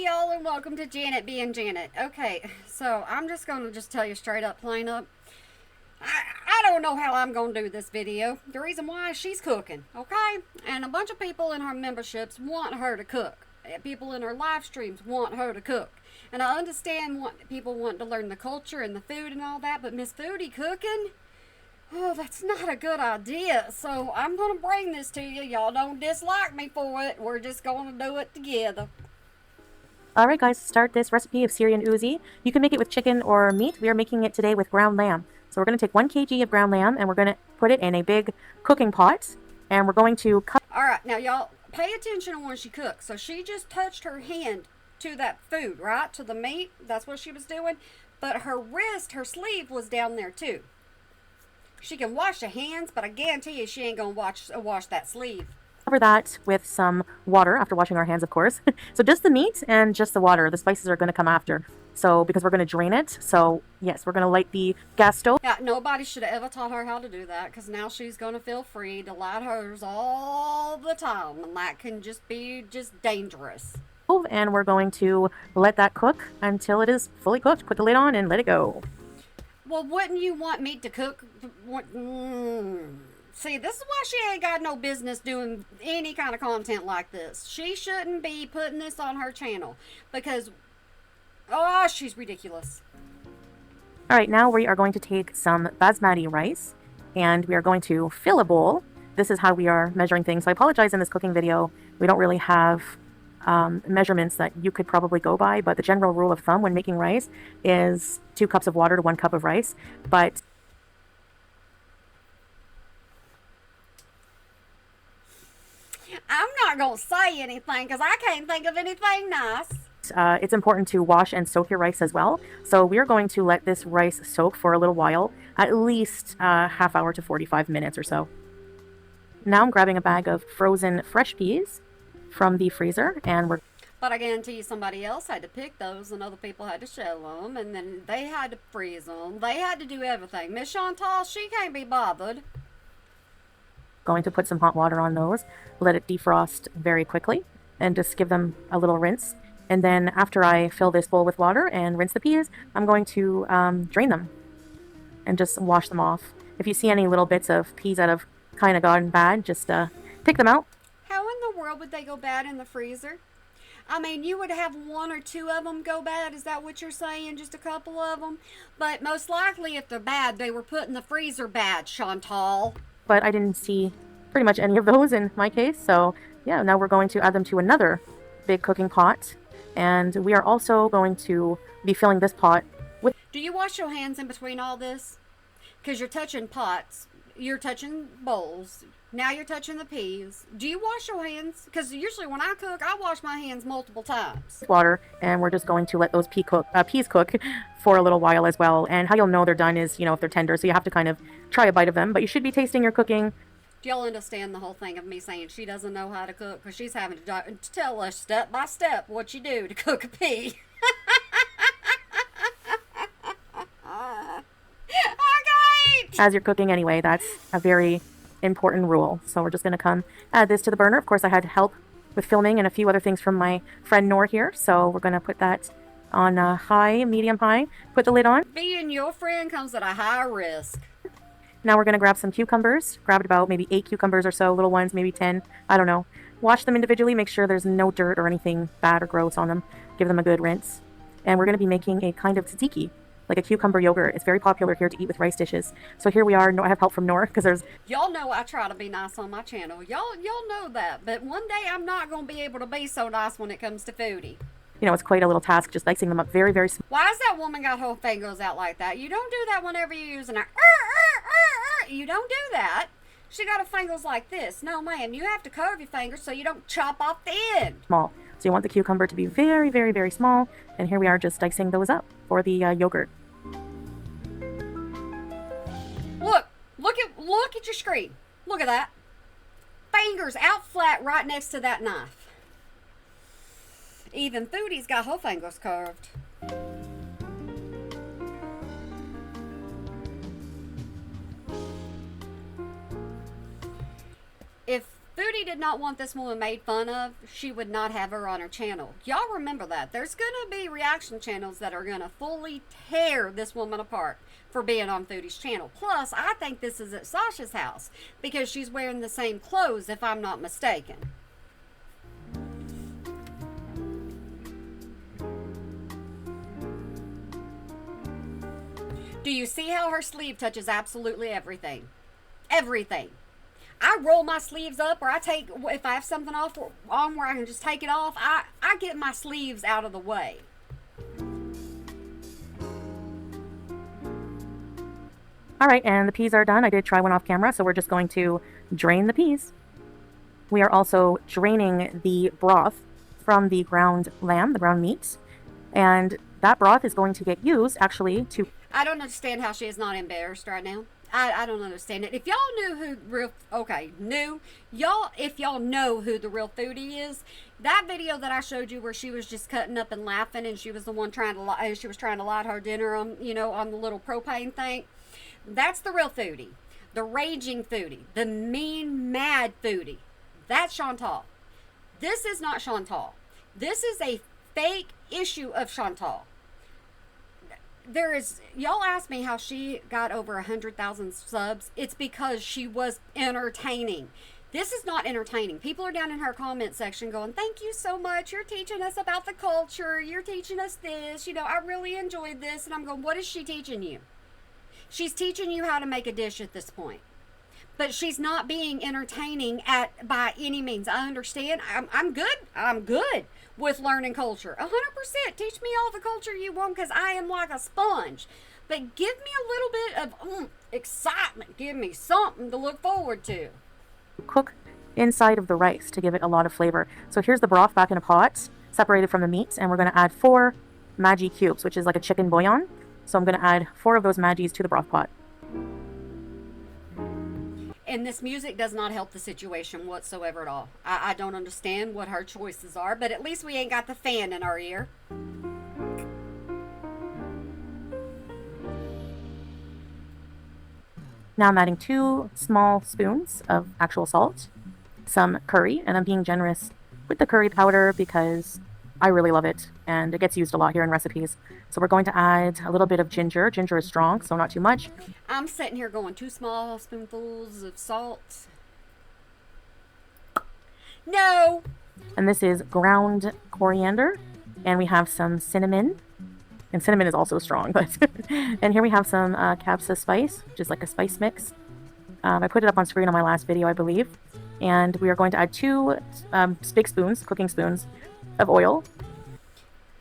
y'all, and welcome to Janet being Janet. Okay, so I'm just gonna tell you straight up, plain up. I don't know how I'm gonna do this video. The reason why is she's cooking, okay? And a bunch of people in her memberships want her to cook. People in her live streams want her to cook. And I understand people want to learn the culture and the food and all that, but Miss Foodie cooking? Oh, that's not a good idea. So I'm gonna bring this to you. Y'all don't dislike me for it. We're just gonna do it together. Alright guys, to start this recipe of Syrian uzi, you can make it with chicken or meat. We are making it today with ground lamb. So we're going to take 1 kg of ground lamb and we're going to put it in a big cooking pot. And we're going to cut. Alright, now y'all, pay attention when she cooks. So she just touched her hand to that food, right? To the meat. That's what she was doing. But her wrist, her sleeve was down there too. She can wash her hands, but I guarantee you she ain't going to wash that sleeve. Cover that with some water after washing our hands, of course. So just the meat and just the water. The spices are going to come after. So because we're going to drain it. So yes, we're going to light the gas stove. Yeah, nobody should have ever taught her how to do that, because now she's going to feel free to light hers all the time, and that can just be dangerous. And we're going to let that cook until it is fully cooked. Put the lid on and let it go. Well, wouldn't you want meat to cook? See, this is why she ain't got no business doing any kind of content like this. She shouldn't be putting this on her channel because, oh, she's ridiculous. All right, now we are going to take some basmati rice and we are going to fill a bowl. This is how we are measuring things. So I apologize, in this cooking video, we don't really have measurements that you could probably go by, but the general rule of thumb when making rice is 2 cups of water to 1 cup of rice. But I'm not going to say anything because I can't think of anything nice. It's important to wash and soak your rice as well. So we're going to let this rice soak for a little while, at least half hour to 45 minutes or so. Now I'm grabbing a bag of frozen fresh peas from the freezer, and we're... But I guarantee you somebody else had to pick those, and other people had to shell them, and then they had to freeze them. They had to do everything. Miss Chantal, she can't be bothered. Going to put some hot water on those, let it defrost very quickly, and just give them a little rinse. And then after I fill this bowl with water and rinse the peas, I'm going to drain them and just wash them off. If you see any little bits of peas that have kind of gotten bad, just pick them out. How in the world would they go bad in the freezer? I mean, you would have 1 or 2 of them go bad. Is that what you're saying? Just a couple of them? But most likely, if they're bad, they were put in the freezer bad, Chantal. But I didn't see pretty much any of those in my case. So yeah, now we're going to add them to another big cooking pot. And we are also going to be filling this pot with... Do you wash your hands in between all this? Because you're touching pots. You're touching bowls. Now you're touching the peas. Do you wash your hands? Because usually when I cook, I wash my hands multiple times. Water, and we're just going to let those peas cook for a little while as well. And how you'll know they're done is, if they're tender. So you have to kind of try a bite of them. But you should be tasting your cooking. Do y'all understand the whole thing of me saying she doesn't know how to cook? Because she's having to tell us step by step what you do to cook a pea. Okay. As you're cooking anyway, that's a very important rule. So we're just going to add this to the burner. Of course, I had help with filming and a few other things from my friend Noor here. So we're going to put that on high, medium high. Put the lid on. Being your friend comes at a high risk. Now we're going to grab some cucumbers. Grab about maybe 8 cucumbers or so, little ones, maybe 10. I don't know. Wash them individually. Make sure there's no dirt or anything bad or gross on them. Give them a good rinse. And we're going to be making a kind of tzatziki, like a cucumber yogurt. It's very popular here to eat with rice dishes. So here we are. I have help from Noor because there's... Y'all know I try to be nice on my channel. Y'all know that. But one day I'm not going to be able to be so nice when it comes to foodie. It's quite a little task just dicing them up very, very small. Why has that woman got her fingers out like that? You don't do that whenever you're using her. You don't do that. She got her fingers like this. No, ma'am. You have to curve your fingers so you don't chop off the end. Small. So you want the cucumber to be very, very, very small. And here we are just dicing those up for the yogurt. Look at your screen. Look at that. Fingers out flat right next to that knife. Even Foodie's got her fingers curved. If Foodie did not want this woman made fun of, she would not have her on her channel. Y'all remember that. There's going to be reaction channels that are going to fully tear this woman apart for being on Foodie's channel. Plus, I think this is at Sasha's house because she's wearing the same clothes, if I'm not mistaken. Do you see how her sleeve touches absolutely everything? Everything. I roll my sleeves up, or if I have something on where I can just take it off, I get my sleeves out of the way. All right, and the peas are done. I did try one off camera, so we're just going to drain the peas. We are also draining the broth from the ground lamb, the ground meat, and that broth is going to get used actually to... I don't understand how she is not embarrassed right now. I don't understand it. If y'all knew who if y'all know who the real Foodie is, that video that I showed you where she was just cutting up and laughing, and she was the one trying to light her dinner on, on the little propane thing. That's the real Foodie, the raging Foodie, the mean, mad Foodie. That's Chantal. This is not Chantal. This is a fake issue of Chantal. Y'all asked me how she got over 100,000 subs. It's because she was entertaining. This is not entertaining. People are down in her comment section going, thank you so much. You're teaching us about the culture. You're teaching us this. I really enjoyed this. And I'm going, what is she teaching you? She's teaching you how to make a dish at this point. But she's not being entertaining by any means. I understand. I'm good with learning culture. 100%. Teach me all the culture you want, because I am like a sponge. But give me a little bit of excitement. Give me something to look forward to. Cook inside of the rice to give it a lot of flavor. So here's the broth back in a pot, separated from the meat, and we're going to add 4 Maggi cubes, which is like a chicken bouillon. So I'm going to add 4 of those Maggis to the broth pot. And this music does not help the situation whatsoever at all. I don't understand what her choices are, but at least we ain't got the fan in our ear. Now I'm adding 2 small spoons of actual salt, some curry, and I'm being generous with the curry powder because I really love it and it gets used a lot here in recipes. So we're going to add a little bit of ginger. Ginger is strong, so not too much. I'm sitting here going 2 small spoonfuls of salt. No! And this is ground coriander, and we have some cinnamon. And cinnamon is also strong, but and here we have some capsa spice, just like a spice mix. I put it up on screen on my last video, I believe. And we are going to add 2 big spoons, cooking spoons, of oil.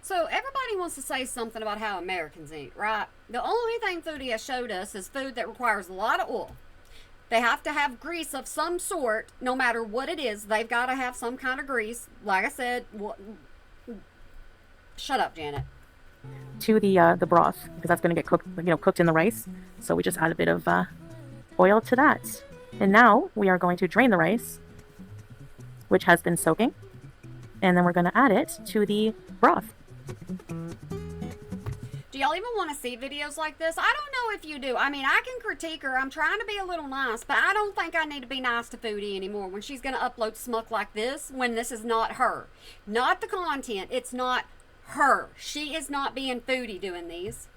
So everybody wants to say something about how Americans eat, right? The only thing Foodie has showed us is food that requires a lot of oil. They have to have grease of some sort, no matter what it is. They've got to have some kind of grease. Like I said, shut up, Janet. To the broth, because that's going to get cooked in the rice. So we just add a bit of oil to that. And now we are going to drain the rice, which has been soaking. And then we're going to add it to the broth. Do y'all even want to see videos like this? I don't know if you do. I mean, I can critique her. I'm trying to be a little nice, but I don't think I need to be nice to Foodie anymore when she's going to upload smuck like this, when this is not her. Not the content. It's not her. She is not being Foodie doing these.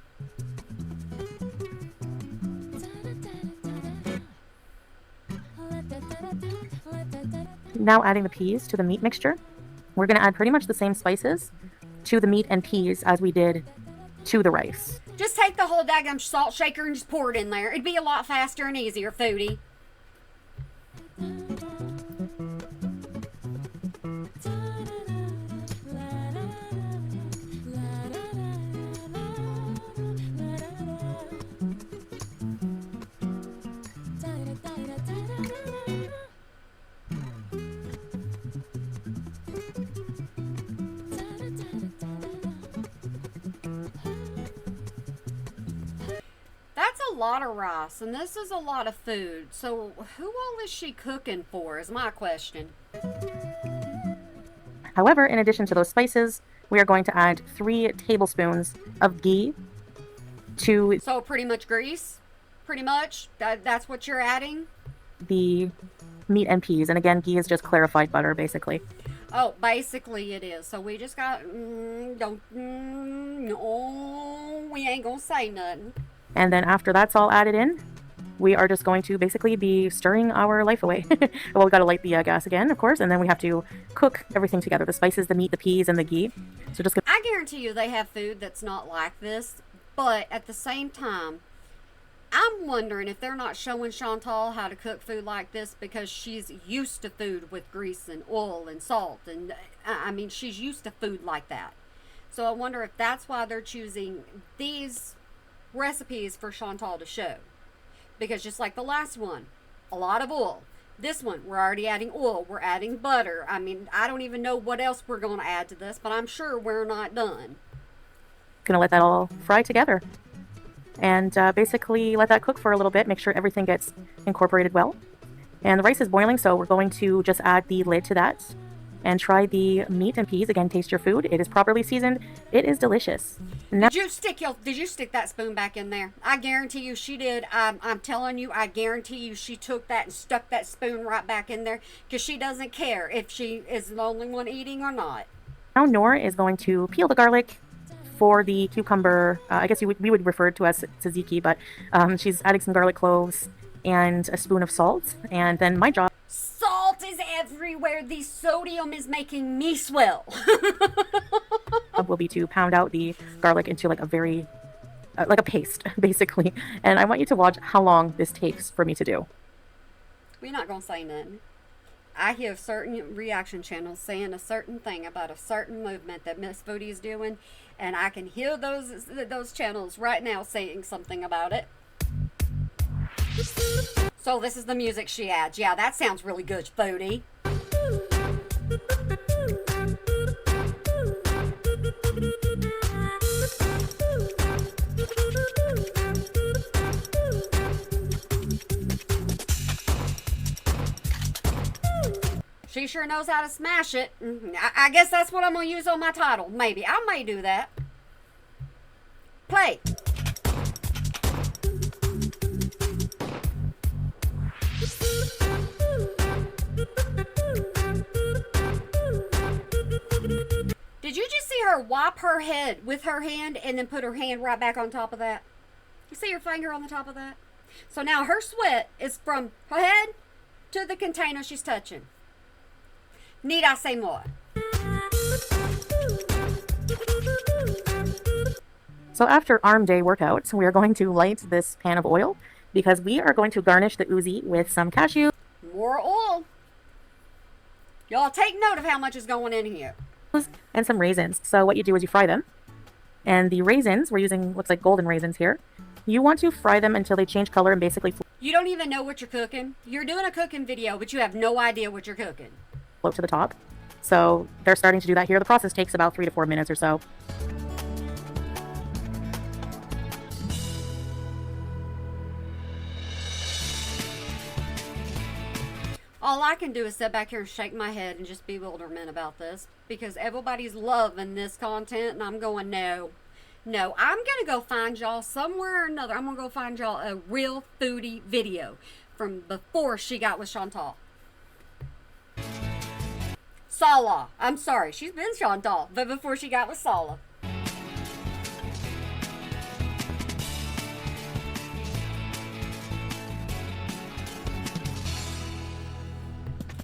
Now adding the peas to the meat mixture. We're going to add pretty much the same spices to the meat and peas as we did to the rice. Just take the whole daggum salt shaker and just pour it in there. It'd be a lot faster and easier, Foodie. That's a lot of rice, and this is a lot of food. So who all is she cooking for is my question. However, in addition to those spices, we are going to add 3 tablespoons of ghee to... So pretty much grease? Pretty much? That's what you're adding? the meat and peas. And again, ghee is just clarified butter, basically. Oh, basically it is. So we just got, no, we ain't gonna say nothing. And then after that's all added in, we are just going to basically be stirring our life away. Well, we got to light the gas again, of course, and then we have to cook everything together. The spices, the meat, the peas, and the ghee. So just I guarantee you they have food that's not like this, but at the same time, I'm wondering if they're not showing Chantal how to cook food like this because she's used to food with grease and oil and salt. And I mean, she's used to food like that. So I wonder if that's why they're choosing these recipes for Chantal to show. Because just like the last one, a lot of oil. This one, we're already adding oil. We're adding butter. I mean, I don't even know what else we're going to add to this, but I'm sure we're not done. gonna let that all fry together. And basically let that cook for a little bit. Make sure everything gets incorporated well. And the rice is boiling, so we're going to just add the lid to that and try the meat and peas. Again, taste your food. It is properly seasoned. It is delicious. Now, Did you stick that spoon back in there? I guarantee you she did. I'm telling you, I guarantee you she took that and stuck that spoon right back in there because she doesn't care if she is the only one eating or not. now Nor is going to peel the garlic for the cucumber. I guess we would refer to as tzatziki, but she's adding some garlic cloves and a spoon of salt. And then my job Salt is everywhere. The sodium is making me swell. will be to pound out the garlic into like a very like a paste, basically. And I want you to watch how long this takes for me to do. We're not gonna say nothing. I hear certain reaction channels saying a certain thing about a certain movement that Miss Foodie is doing, and I can hear those channels right now saying something about it. So this is the music she adds. Yeah, that sounds really good, Foodie. She sure knows how to smash it. I guess that's what I'm going to use on my title. Maybe. I may do that. Play. Did you just see her wipe her head with her hand and then put her hand right back on top of that? You see her finger on the top of that? So now her sweat is from her head to the container she's touching. Need I say more? So after arm day workouts, we are going to light this pan of oil because we are going to garnish the uzi with some cashews More oil. Y'all take note of how much is going in here. and some raisins. So what you do is you fry them. And the raisins, we're using, looks like golden raisins here. You want to fry them until they change color and basically You don't even know what you're cooking. You're doing a cooking video, but you have no idea what you're cooking. float to the top. So they're starting to do that here. The process takes about 3 to 4 minutes or so. All I can do is sit back here and shake my head and just bewilderment about this because everybody's loving this content and I'm going, no, I'm going to go find y'all somewhere or another. I'm going to go find y'all a real foodie video from before she got with Chantal. Sala. I'm sorry. She's been Chantal, but before she got with Sala.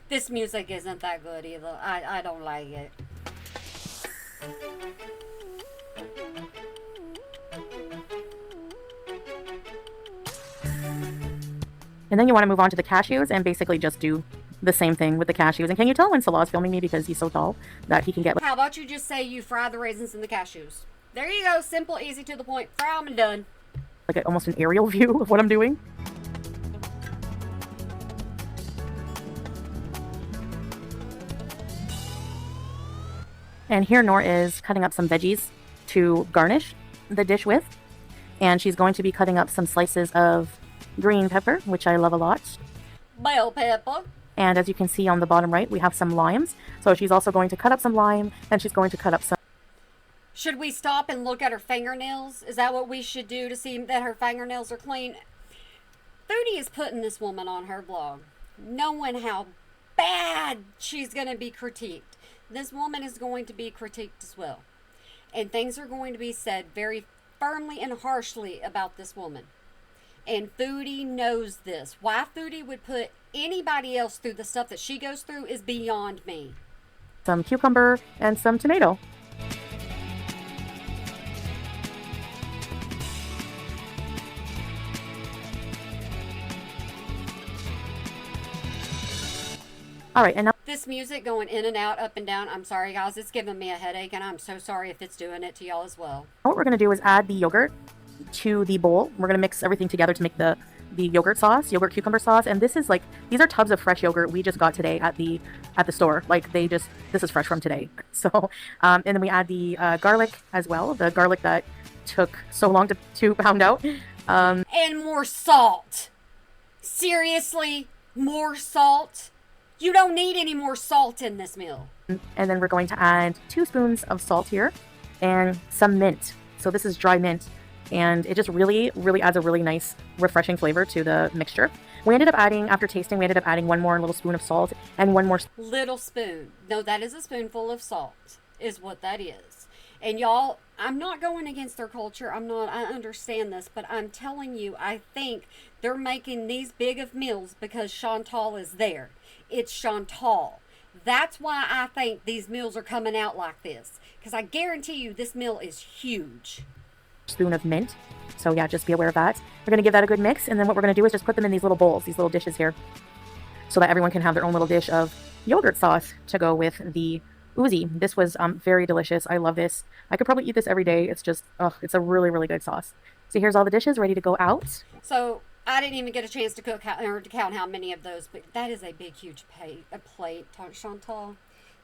This music isn't that good either. I don't like it. And then you want to move on to the cashews and basically just do the same thing with the cashews. And can you tell when Salah's filming me because he's so tall that he can get... How about you just say you fry the raisins and the cashews? There you go. Simple, easy, to the point. Fry them and done. like almost an aerial view of what I'm doing. And here Nor is cutting up some veggies to garnish the dish with. And she's going to be cutting up some slices of green pepper, which I love a lot. Bell pepper. And as you can see on the bottom right, we have some limes. So she's also going to cut up some lime, and she's going to cut up some... Should we stop and look at her fingernails? Is that what we should do to see that her fingernails are clean? Foodie is putting this woman on her blog, knowing how bad she's going to be critiqued. This woman is going to be critiqued as well. And things are going to be said very firmly and harshly about this woman. And Foodie knows this. Why Foodie would put anybody else through the stuff that she goes through is beyond me. Some cucumber and some tomato. All right, and now this music going in and out, up and down, I'm sorry guys, it's giving me a headache, and I'm so sorry if it's doing it to y'all as well. what we're going to do is add the yogurt to the bowl. We're going to mix everything together to make the yogurt sauce, yogurt cucumber sauce. And this is like, these are tubs of fresh yogurt we just got today at the store. Like this is fresh from today. So, and then we add the garlic as well. The garlic that took so long to pound out. And more salt. Seriously, more salt? You don't need any more salt in this meal. And then we're going to add 2 spoons of salt here and some mint. So this is dry mint. And it just really, really adds a really nice, refreshing flavor to the mixture. We ended up adding, after tasting, we ended up adding 1 more little spoon of salt and 1 more... Little spoon. No, that is a spoonful of salt, is what that is. And y'all, I'm not going against their culture. I understand this, but I'm telling you, I think they're making these big of meals because Chantal is there. It's Chantal. That's why I think these meals are coming out like this. Because I guarantee you, this meal is huge. Spoon of mint. So yeah, just be aware of that. We're going to give that a good mix, and then what we're going to do is just put them in these little bowls, these little dishes here, so that everyone can have their own little dish of yogurt sauce to go with the Uzi. This was very delicious. I love this. I could probably eat this every day. It's just, it's a really, really good sauce. So here's all the dishes ready to go out. So I didn't even get a chance to cook or to count how many of those, but that is a big, huge plate, Chantal.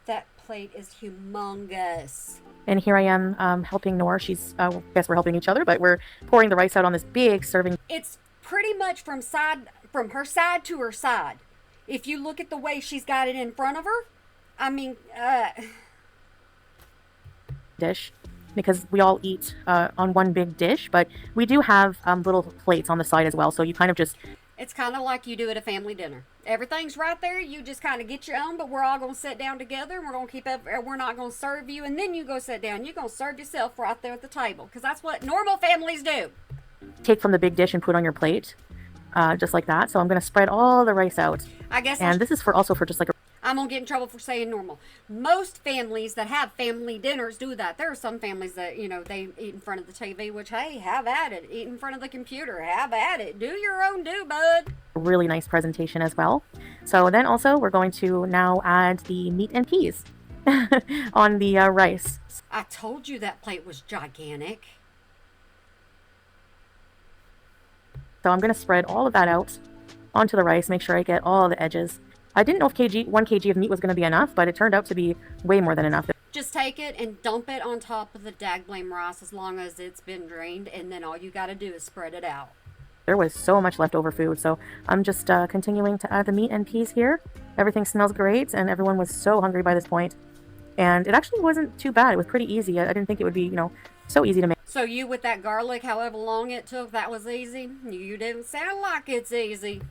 That plate is humongous. And here I am helping Nor. She's, I guess we're helping each other, but we're pouring the rice out on this big serving. It's pretty much from her side to her side. If you look at the way she's got it in front of her, I mean, dish, because we all eat on one big dish, but we do have little plates on the side as well. So you kind of just... It's kind of like you do at a family dinner. Everything's right there. You just kind of get your own, but we're all going to sit down together, and we're going to we're not going to serve you, and then you go sit down. You're going to serve yourself right there at the table, because that's what normal families do. Take from the big dish and put on your plate, just like that. So I'm going to spread all the rice out. I guess. And this is also for just like a... I'm going to get in trouble for saying normal. Most families that have family dinners do that. There are some families that, they eat in front of the TV, which, hey, have at it. Eat in front of the computer. Have at it. Do your own bud. Really nice presentation as well. So then also we're going to now add the meat and peas on the rice. I told you that plate was gigantic. So I'm going to spread all of that out onto the rice, make sure I get all the edges. I didn't know if 1 kg of meat was going to be enough, but it turned out to be way more than enough. Just take it and dump it on top of the dagblame rice as long as it's been drained, and then all you got to do is spread it out. There was so much leftover food, so I'm just continuing to add the meat and peas here. Everything smells great, and everyone was so hungry by this point. And it actually wasn't too bad. It was pretty easy. I didn't think it would be, so easy to make. So you with that garlic, however long it took, that was easy? You didn't sound like it's easy.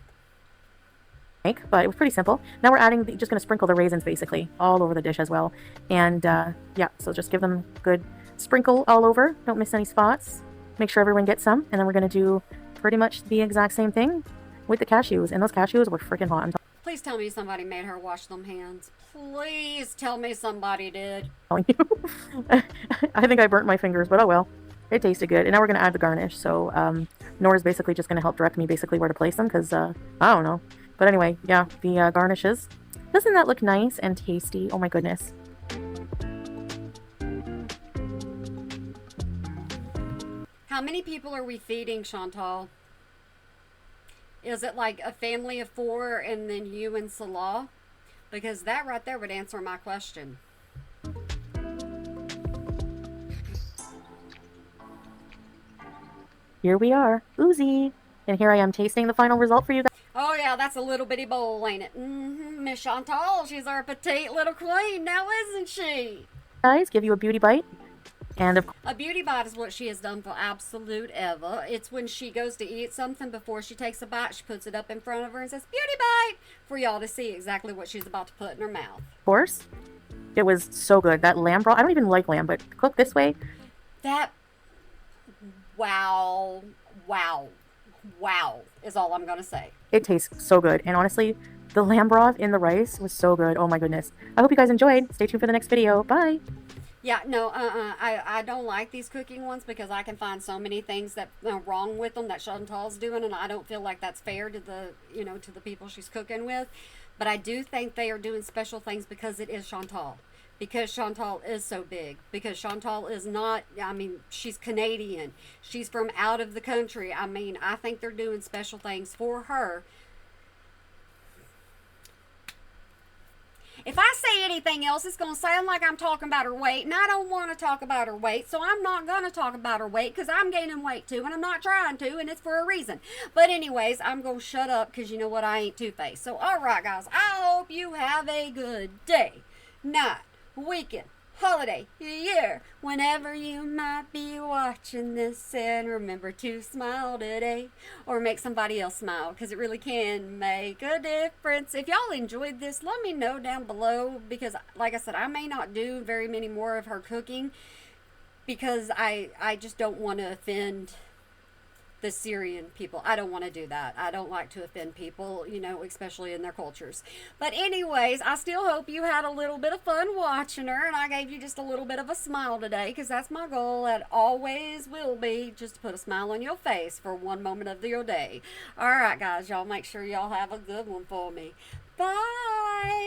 But it was pretty simple. Now we're adding, just going to sprinkle the raisins basically all over the dish as well. And yeah, so just give them a good sprinkle all over. Don't miss any spots. Make sure everyone gets some. And then we're going to do pretty much the exact same thing with the cashews. And those cashews were freaking hot. Please tell me somebody made her wash them hands. Please tell me somebody did. I think I burnt my fingers, but oh well. It tasted good. And now we're going to add the garnish. So Nora's basically just going to help direct me basically where to place them because I don't know. But anyway, yeah, the garnishes. Doesn't that look nice and tasty? Oh my goodness. How many people are we feeding, Chantal? Is it like a family of 4 and then you and Salah? Because that right there would answer my question. Here we are, Uzi. And here I am tasting the final result for you guys. Oh yeah, that's a little bitty bowl, ain't it? Miss Chantal, she's our petite little queen now, isn't she? Guys, give you a beauty bite. And of A beauty bite is what she has done for absolute ever. It's when she goes to eat something, before she takes a bite, she puts it up in front of her and says, "Beauty bite," for y'all to see exactly what she's about to put in her mouth. course, it was so good. That lamb broth, I don't even like lamb, but cooked this way, That, wow, wow, wow is all I'm going to say. it tastes so good. And honestly, the lamb broth in the rice was so good. Oh my goodness. I hope you guys enjoyed. Stay tuned for the next video. Bye. Yeah, no, I don't like these cooking ones because I can find so many things that wrong with them that Chantal's doing, and I don't feel like that's fair to the, to the people she's cooking with. But I do think they are doing special things because it is Chantal. Because Chantal is so big. Because Chantal is not, I mean, she's Canadian. She's from out of the country. I mean, I think they're doing special things for her. If I say anything else, it's going to sound like I'm talking about her weight, and I don't want to talk about her weight, so I'm not going to talk about her weight because I'm gaining weight too, and I'm not trying to, and it's for a reason. But anyways, I'm going to shut up because you know what? I ain't two-faced. So, all right, guys, I hope you have a good day, night, weekend, holiday, year, whenever you might be watching this, and remember to smile today or make somebody else smile because it really can make a difference. If y'all enjoyed this, let me know down below because like I said, I may not do very many more of her cooking because I just don't want to offend the Syrian people. I don't want to do that. I don't like to offend people, especially in their cultures. But anyways, I still hope you had a little bit of fun watching her, and I gave you just a little bit of a smile today, because that's my goal. That always will be, just to put a smile on your face for one moment of your day. All right, guys, y'all make sure y'all have a good one for me. Bye.